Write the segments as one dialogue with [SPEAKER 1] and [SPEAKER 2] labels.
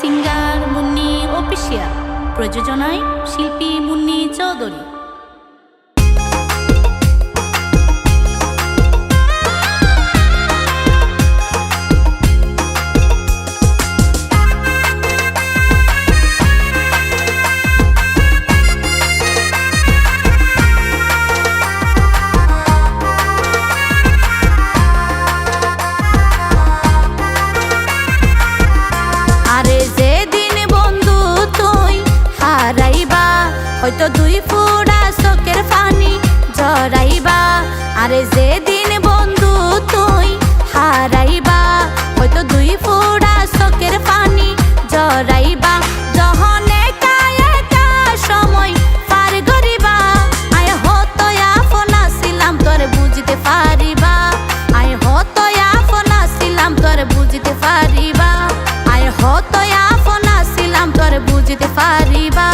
[SPEAKER 1] Singer Munni official, প্রযোজনায় শিল্পী মুন্নি চৌধুরী।
[SPEAKER 2] হয়তো দুই ফোঁটা চোখের পানি ঝরাইবা, আরে যেদিন বন্ধু তুই হারাইবা, হয়তো দুই ফোঁটা চোখের পানি ঝরাইবা। যখন একা একা সময় পার করিবা, আয় হতো আপন ছিলাম তোর বুঝতে পারিবা, আয় হতো আপন ছিলাম তোর বুঝতে পারিবা, আয় হতো আপন ছিলাম তোর বুঝতে পারিবা।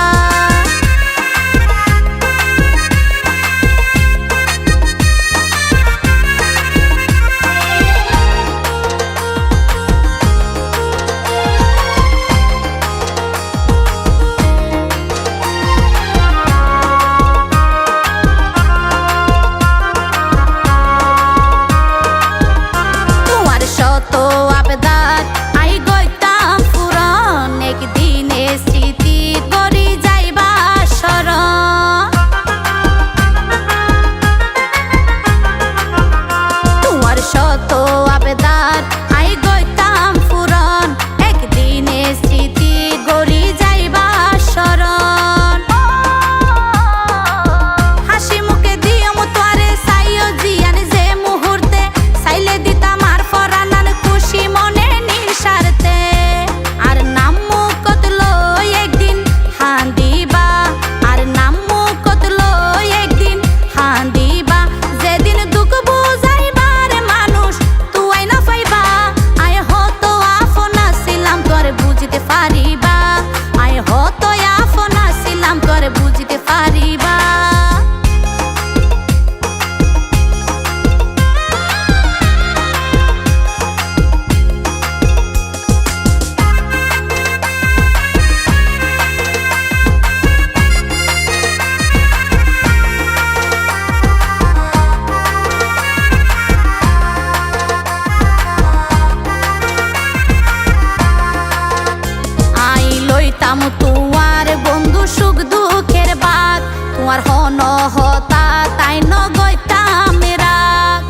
[SPEAKER 2] তোমার বন্ধু সুখ দুঃখের বাদ, তোমার হন হতা তাই ন গইতাম রাগ।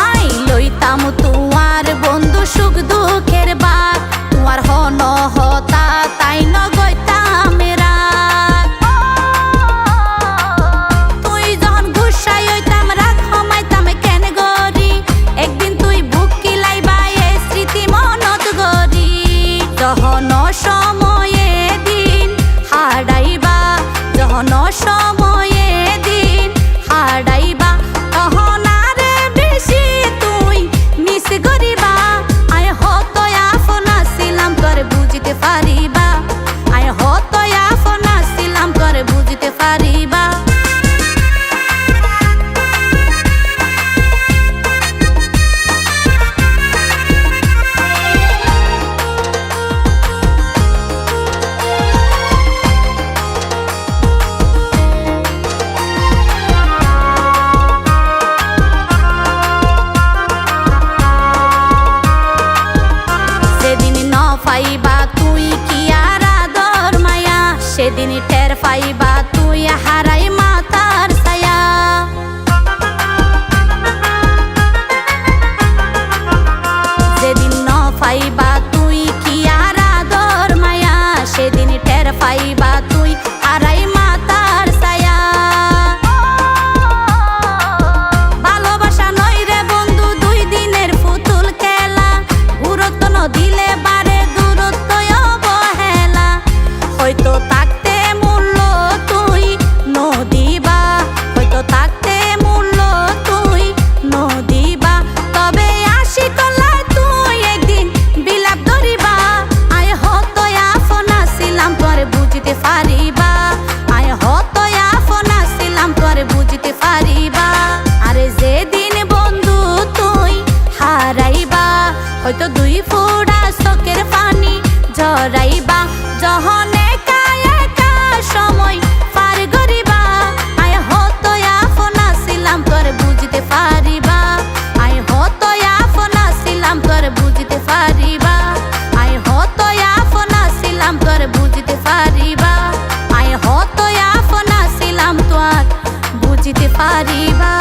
[SPEAKER 2] আই লইতাম তোমার বন্ধু সুখ দুঃখের বাদ, তোমার হন হতা তাই ন গইতাম রাগ। তুই যখন গুসাই হইতাম রাগ হমাইতাম কেন গরি, একদিন তুই বুক যহন সময়ে দিন হারাইবা, যহন সময়ে দিন হারাইবা, তখন আরে বেশি তুই মিস করিবা। আয় হতো আপন ছিলাম তোর বুঝতে পারিবা, আয় হতো আপন ছিলাম তোর বুঝতে পারিবা। পাইবা তুই কি আর আদর মায়া, সেদিন টের পাইবা তুই হারাই মাতার ছায়া। যেদিন ন পাইবা তুই কি আর আদর মায়া, সেদিন টের পাইবা তুই হারাই মাতার ছায়া। ভালোবাসা নয় রে বন্ধু দুই দিনের পুতুল খেলা, গুরুত্ব ন দিলে বারে হয়তো থাকতে মূল্য তুই হয়তো দুই ফোঁটা চোখের পানি ঝরাইবা যখন একা একা সময় পার করিবা আয় হতো আপন ছিলাম তোর বুঝতে পারিবা আয় হতো আপন ছিলাম তোর বুঝতে পারিবা আয় হতো আপন ছিলাম তোর বুঝতে পারিবা আয় হতো আপন ছিলাম তোর বুঝতে পারিবা।